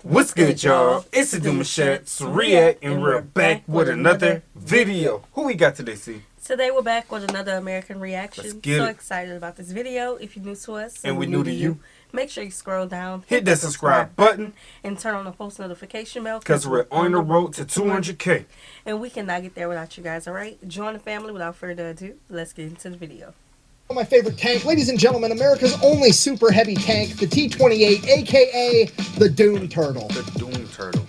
What's good, y'all? It's the Demouchets REACT, and we're back with another video. Who we got today, C? Today we're back with another American reaction. Let's get so it. Excited about this video. If you're new to us And we're new to you, make sure you scroll down, hit that subscribe button, and turn on the post notification bell, because we're on the road to 200K. And we cannot get there without you guys, alright? Join the family. Without further ado, let's get into the video. My favorite tank, ladies and gentlemen, America's only super heavy tank, the T-28, aka the Doom Turtle. The Doom Turtle.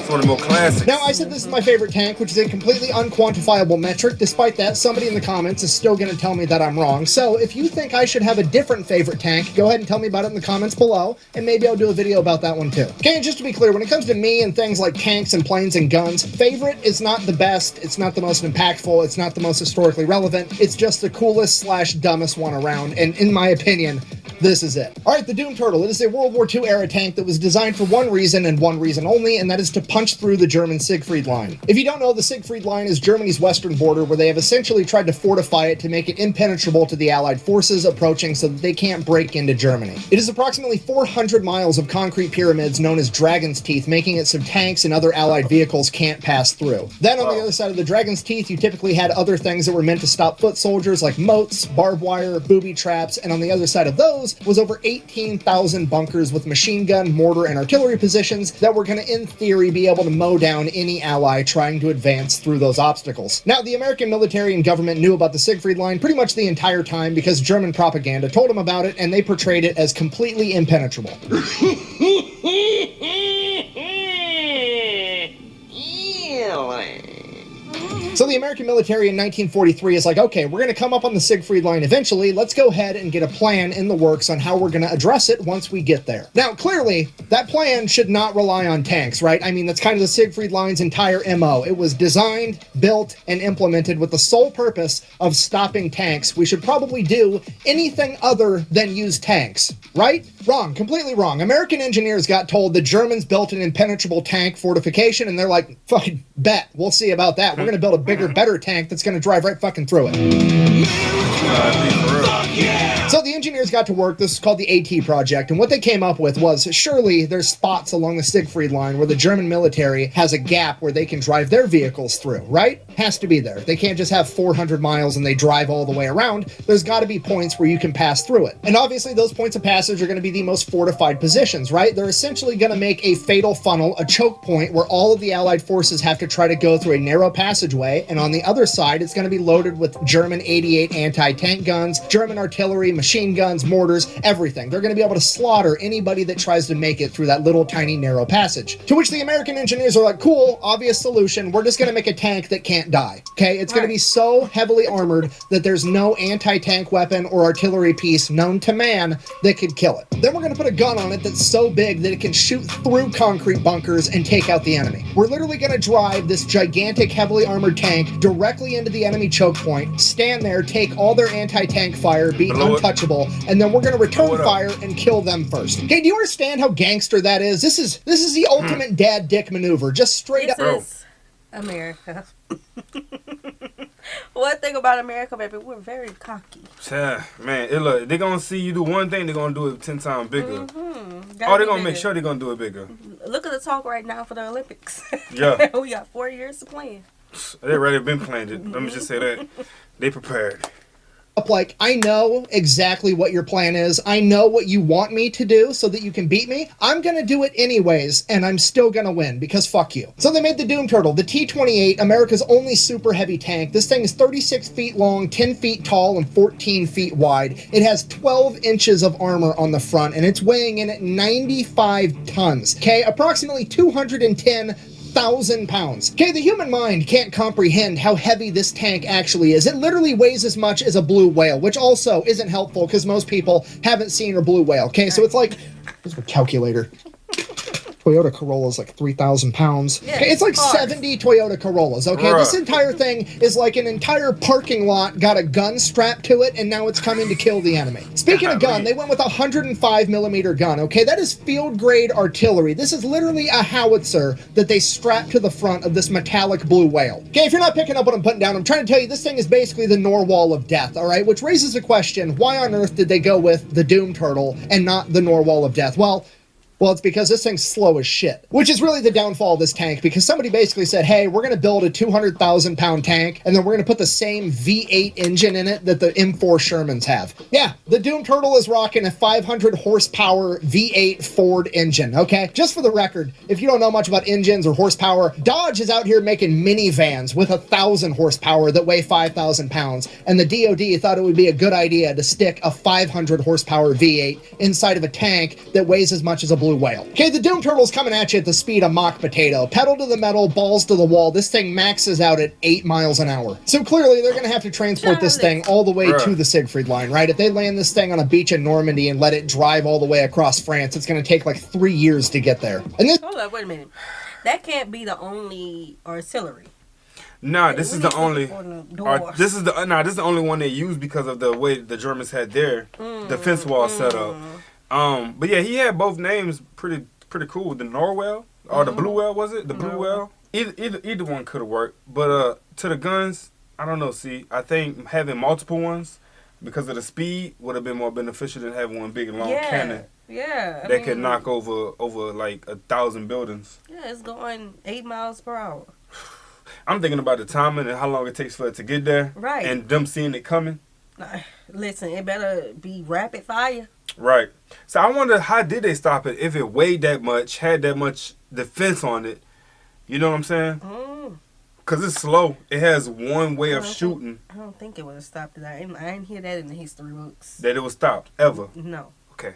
It's one of the more classics. Now, I said this is my favorite tank, which is a completely unquantifiable metric. Despite that, somebody in the comments is still going to tell me that I'm wrong. So if you think I should have a different favorite tank, go ahead and tell me about it in the comments below, and maybe I'll do a video about that one too. Okay, and just to be clear, when it comes to me and things like tanks and planes and guns, favorite is not the best, it's not the most impactful, it's not the most historically relevant, it's just the coolest / dumbest one around, and in my opinion, this is it. Alright, the Doom Turtle. It is a World War II era tank that was designed for one reason and one reason only, and that is to punch through the German Siegfried Line. If you don't know, the Siegfried Line is Germany's western border, where they have essentially tried to fortify it to make it impenetrable to the Allied forces approaching so that they can't break into Germany. It is approximately 400 miles of concrete pyramids known as Dragon's Teeth, making it so tanks and other Allied vehicles can't pass through. Then on the other side of the Dragon's Teeth, you typically had other things that were meant to stop foot soldiers like moats, barbed wire, booby traps, and on the other side of those was over 18,000 bunkers with machine gun, mortar, and artillery positions that were going to, in theory, be able to mow down any ally trying to advance through those obstacles. Now, the American military and government knew about the Siegfried Line pretty much the entire time because German propaganda told them about it, and they portrayed it as completely impenetrable. So the American military in 1943 is like, okay, we're going to come up on the Siegfried Line eventually. Let's go ahead and get a plan in the works on how we're going to address it once we get there. Now, clearly, that plan should not rely on tanks, right? I mean, that's kind of the Siegfried Line's entire MO. It was designed, built, and implemented with the sole purpose of stopping tanks. We should probably do anything other than use tanks, right? Wrong, completely wrong. American engineers got told the Germans built an impenetrable tank fortification, and they're like, fucking bet, we'll see about that. We're going to build a bigger, better tank that's going to drive right fucking through it. So the engineers got to work. This is called the AT project, and what they came up with was, surely there's spots along the Siegfried Line where the German military has a gap where they can drive their vehicles through, right? Has to be there. They can't just have 400 miles and they drive all the way around. There's got to be points where you can pass through it. And obviously those points of passage are going to be the most fortified positions, right? They're essentially going to make a fatal funnel, a choke point, where all of the Allied forces have to try to go through a narrow passageway, and on the other side, it's going to be loaded with German 88 anti-tank guns, German artillery, machine guns, mortars, everything. They're going to be able to slaughter anybody that tries to make it through that little tiny narrow passage. To which the American engineers are like, cool, obvious solution. We're just going to make a tank that can't die. Okay, it's going to be so heavily armored that there's no anti-tank weapon or artillery piece known to man that could kill it. Then we're going to put a gun on it that's so big that it can shoot through concrete bunkers and take out the enemy. We're literally going to drive this gigantic, heavily armored tank directly into the enemy choke point, stand there, take all their anti-tank fire, be untouchable, and then we're going to return fire and kill them first. Okay, do you understand how gangster that is? This is the ultimate dad dick maneuver, just straight up. This is America. One thing about America, baby, we're very cocky. Man, look, they're going to see you do one thing, they're going to do it 10 times bigger. Mm-hmm. Oh, they're going to make sure they're going to do it bigger. Look at the talk right now for the Olympics. Yeah. We got 4 years to plan. They already been planned it. Let me just say that. They prepared. Like, I know exactly what your plan is. I know what you want me to do so that you can beat me. I'm gonna do it anyways, and I'm still gonna win, because fuck you. So they made the Doom Turtle, the T-28, America's only super heavy tank. This thing is 36 feet long, 10 feet tall, and 14 feet wide. It has 12 inches of armor on the front, and it's weighing in at 95 tons. Okay, approximately 210,000 pounds. Okay, the human mind can't comprehend how heavy this tank actually is. It literally weighs as much as a blue whale, which also isn't helpful because most people haven't seen a blue whale. Okay, so it's like, here's a calculator. Toyota Corolla is like 3,000 pounds. Yeah, it's like 70 Toyota Corollas, okay? This entire thing is like an entire parking lot got a gun strapped to it, and now it's coming to kill the enemy. Speaking of gun, they went with a 105mm gun, okay? That is field-grade artillery. This is literally a howitzer that they strapped to the front of this metallic blue whale. Okay, if you're not picking up what I'm putting down, I'm trying to tell you this thing is basically the Narwhal of Death, all right? Which raises the question, why on earth did they go with the Doom Turtle and not the Narwhal of Death? Well, Well, it's because this thing's slow as shit, which is really the downfall of this tank, because somebody basically said, hey, we're going to build a 200,000 pound tank, and then we're going to put the same V8 engine in it that the M4 Shermans have. Yeah, the Doom Turtle is rocking a 500 horsepower V8 Ford engine, okay? Just for the record, if you don't know much about engines or horsepower, Dodge is out here making minivans with 1,000 horsepower that weigh 5,000 pounds, and the DoD thought it would be a good idea to stick a 500 horsepower V8 inside of a tank that weighs as much as a blue whale. Okay, the Doom Turtle's coming at you at the speed of mock potato. Pedal to the metal, balls to the wall. This thing maxes out at 8 miles an hour. So clearly, they're going to have to transport this thing all the way to the Siegfried Line, right? If they land this thing on a beach in Normandy and let it drive all the way across France, it's going to take like 3 years to get there. And this— Hold up, wait a minute. That can't be the only artillery. Nah, this is the only. This is the only one they use because of the way the Germans had their defense wall set up. But yeah, he had both names pretty cool. The Norwell or the Blue Whale, was it? The Blue Whale. Either one could have worked. But to the guns, I don't know. See, I think having multiple ones because of the speed would have been more beneficial than having one big long cannon. Yeah, that could knock over like 1,000 buildings. Yeah, it's going 8 miles per hour. I'm thinking about the timing and how long it takes for it to get there. Right. And them seeing it coming. Listen, it better be rapid fire. Right. So I wonder, how did they stop it if it weighed that much, had that much defense on it? You know what I'm saying? Because it's slow. It has one way of shooting. I don't think it would have stopped it. I didn't hear that in the history books. That it was stopped, ever? No. Okay.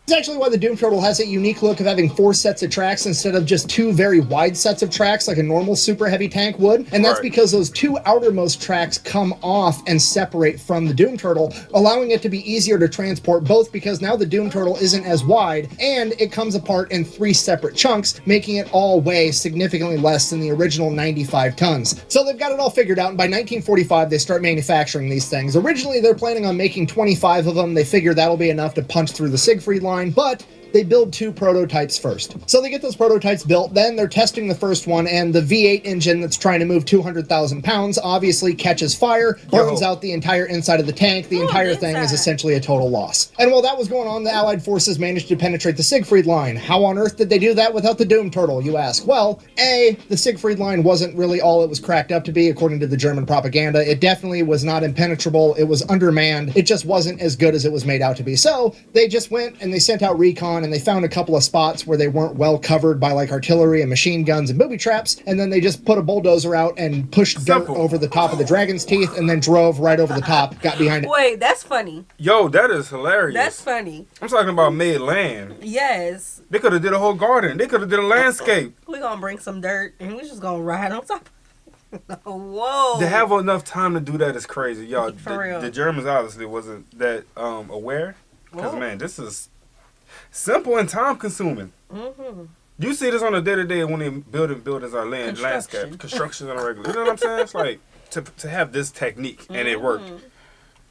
It's actually why the Doom Turtle has a unique look of having 4 sets of tracks instead of just 2 very wide sets of tracks like a normal super heavy tank would. And that's because those 2 outermost tracks come off and separate from the Doom Turtle, allowing it to be easier to transport, both because now the Doom Turtle isn't as wide and it comes apart in 3 separate chunks, making it all weigh significantly less than the original 95 tons. So they've got it all figured out, and by 1945 they start manufacturing these things. Originally they're planning on making 25 of them. They figure that'll be enough to punch through the Siegfried Line, but they build 2 prototypes first. So they get those prototypes built, then they're testing the first one, and the V8 engine that's trying to move 200,000 pounds obviously catches fire, burns out the entire inside of the tank. The entire thing is essentially a total loss. And while that was going on, the Allied forces managed to penetrate the Siegfried Line. How on earth did they do that without the Doom Turtle, you ask? Well, A, the Siegfried Line wasn't really all it was cracked up to be, according to the German propaganda. It definitely was not impenetrable. It was undermanned. It just wasn't as good as it was made out to be. So they just went and they sent out recon, and they found a couple of spots where they weren't well covered by like artillery and machine guns and booby traps, and then they just put a bulldozer out and pushed dirt over the top of the dragon's teeth and then drove right over the top, got behind it. Wait, that's funny. Yo, that is hilarious. That's funny. I'm talking about made land. Yes. They could have did a whole garden. They could have did a landscape. We're gonna bring some dirt and we're just gonna ride on top. Whoa. To have enough time to do that is crazy. Y'all, For real. The Germans obviously wasn't that aware. Because, man, this is simple and time consuming. You see this on a day-to-day when they building buildings or landscape, construction on a regular. You know what I'm saying? It's like to have this technique and it worked.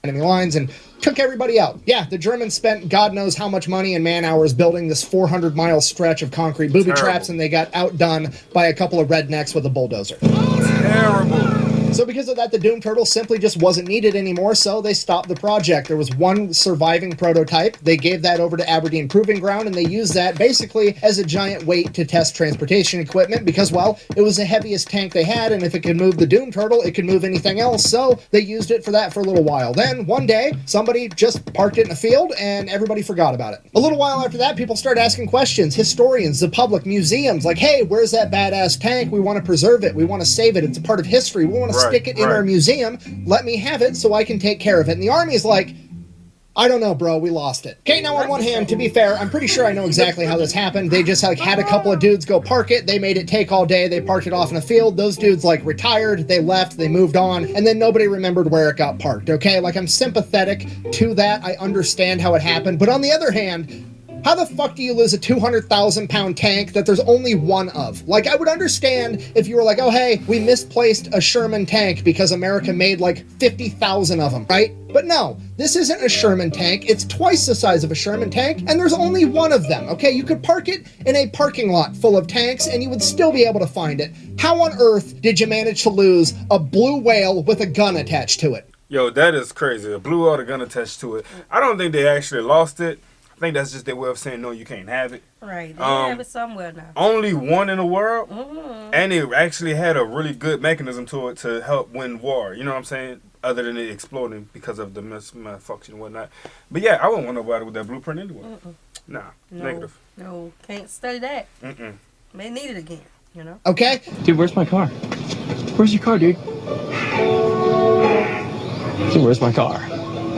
Enemy lines and took everybody out. Yeah, the Germans spent God knows how much money and man hours building this 400-mile stretch of concrete booby traps, and they got outdone by a couple of rednecks with a bulldozer. Terrible. So because of that, the Doom Turtle simply just wasn't needed anymore, so they stopped the project. There was one surviving prototype. They gave that over to Aberdeen Proving Ground, and they used that basically as a giant weight to test transportation equipment because, well, it was the heaviest tank they had, and if it could move the Doom Turtle, it could move anything else, so they used it for that for a little while. Then, one day, somebody just parked it in a field, and everybody forgot about it. A little while after that, people started asking questions. Historians, the public, museums, like, hey, where's that badass tank? We want to preserve it. We want to save it. It's a part of history. We want to stick it in our museum. Let me have it so I can take care of it. And the army is like, I don't know, bro, we lost it. Okay, now on one hand, to be fair, I'm pretty sure I know exactly how this happened. They just like had a couple of dudes go park it. They made it take all day. They parked it off in a field. Those dudes like retired. They left. They moved on. And then nobody remembered where it got parked. Okay, like I'm sympathetic to that. I understand how it happened. But on the other hand, how the fuck do you lose a 200,000 pound tank that there's only one of? Like, I would understand if you were like, oh, hey, we misplaced a Sherman tank because America made like 50,000 of them, right? But no, this isn't a Sherman tank. It's twice the size of a Sherman tank, and there's only one of them, okay? You could park it in a parking lot full of tanks, and you would still be able to find it. How on earth did you manage to lose a blue whale with a gun attached to it? Yo, that is crazy. A blue whale with a gun attached to it. I don't think they actually lost it. I think that's just their way of saying no, you can't have it. Right. They have it somewhere now. Only one in the world, Mm-hmm. and it actually had a really good mechanism to it to help win war. You know what I'm saying? Other than it exploding because of the malfunction and whatnot. But yeah, I wouldn't want nobody with that blueprint anyway. Nah, negative. No, can't study that. Mm-mm. May need it again, you know? Okay? Dude, where's my car? Where's your car, dude? Dude, where's my car?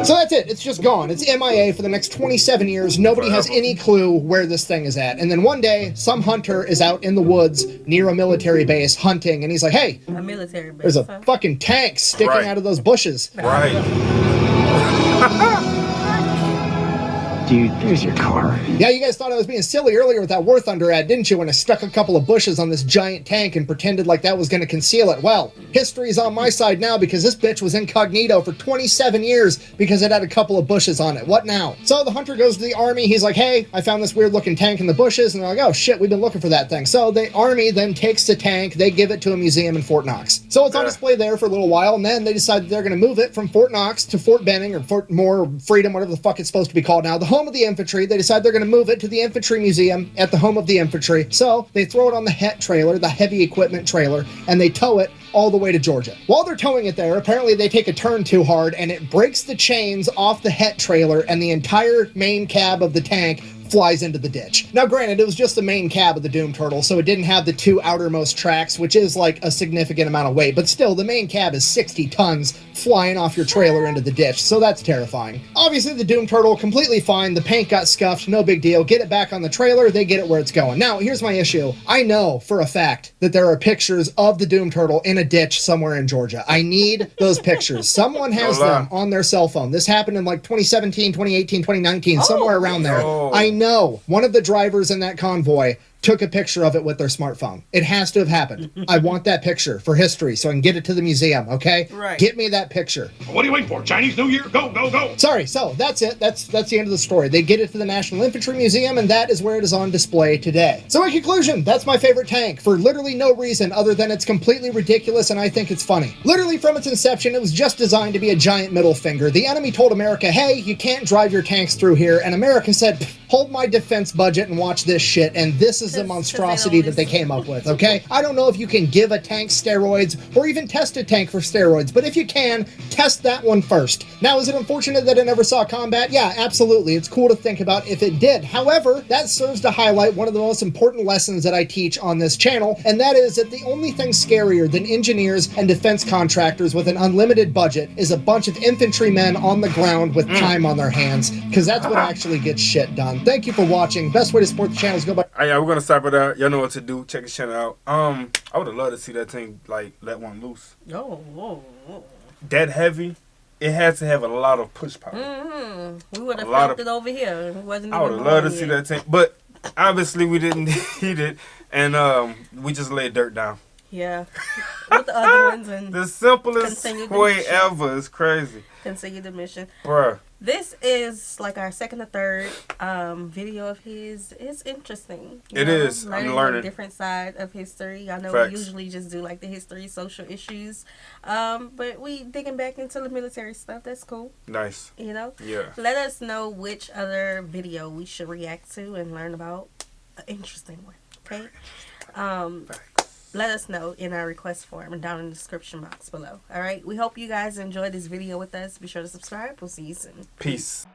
So that's it. It's just gone. It's MIA for the next 27 years. Nobody has any clue where this thing is at. And then one day, some hunter is out in the woods near a military base hunting, and he's like, hey, A military base. there's a fucking tank sticking out of those bushes. Right. Dude, there's your car. Yeah, you guys thought I was being silly earlier with that War Thunder ad, didn't you, when I stuck a couple of bushes on this giant tank and pretended like that was going to conceal it? Well, history's on my side now because this bitch was incognito for 27 years because it had a couple of bushes on it. What now? So the hunter goes to the army. He's like, hey, I found this weird looking tank in the bushes. And they're like, oh shit, we've been looking for that thing. So the army then takes the tank, they give it to a museum in Fort Knox. So it's on display there for a little while, and then they decide that they're going to move it from Fort Knox to Fort Benning or Fort Moore, Freedom, whatever the fuck it's supposed to be called now, the home of the infantry. They decide they're going to move it to the infantry museum at the home of the infantry. So they throw it on the HET trailer, the heavy equipment trailer, and they tow it all the way to Georgia. While they're towing it there, apparently they take a turn too hard and it breaks the chains off the HET trailer, and the entire main cab of the tank flies into the ditch. Now granted, it was just the main cab of the Doom Turtle, so it didn't have the two outermost tracks, which is like a significant amount of weight, but still, the main cab is 60 tons flying off your trailer into the ditch, so that's terrifying. Obviously, the Doom Turtle, completely fine, the paint got scuffed, no big deal, get it back on the trailer, they get it where it's going. Now, here's my issue. I know for a fact that there are pictures of the Doom Turtle in a ditch somewhere in Georgia. I need those pictures. Someone has them on their cell phone. This happened in like 2017, 2018, 2019, somewhere around there. I know one of the drivers in that convoy took a picture of it with their smartphone. It has to have happened. I want that picture for history so I can get it to the museum, okay? Right. Get me that picture. What are you waiting for? Chinese New Year? Go, go, go. Sorry, so that's it. That's the end of the story. They get it to the National Infantry Museum, and that is where it is on display today. So in conclusion, that's my favorite tank for literally no reason other than it's completely ridiculous and I think it's funny. Literally from its inception, it was just designed to be a giant middle finger. The enemy told America, hey, you can't drive your tanks through here, and America said, hold my defense budget and watch this shit, and this is the monstrosity that they came up with, okay? I don't know if you can give a tank steroids or even test a tank for steroids, but if you can, test that one first. Now, is it unfortunate that it never saw combat? Yeah, absolutely. It's cool to think about if it did. However, that serves to highlight one of the most important lessons that I teach on this channel, and that is that the only thing scarier than engineers and defense contractors with an unlimited budget is a bunch of infantrymen on the ground with time on their hands, because that's what actually gets shit done. Thank you for watching. Best way to support the channel is go by... Yeah, we're gonna stop it out. Y'all know what to do. Check the channel out. I would have loved to see that thing like let one loose. Oh. That heavy, it had to have a lot of push power. We would have felt it over here. It wasn't I would have loved to see that tank, but obviously we didn't need it, and we just laid dirt down. Yeah, with the other ones and the simplest way ever. It's crazy. Continue the mission, bruh. This is like our second or third video of his. It's interesting. It is. I'm learning a different side of history. I know Facts. we usually just do like the history, social issues, but we digging back into the military stuff. That's cool. Nice. You know. Yeah. Let us know which other video we should react to and learn about an interesting one. Okay. Let us know in our request form and down in the description box below. All right. We hope you guys enjoyed this video with us. Be sure to subscribe. We'll see you soon. Peace.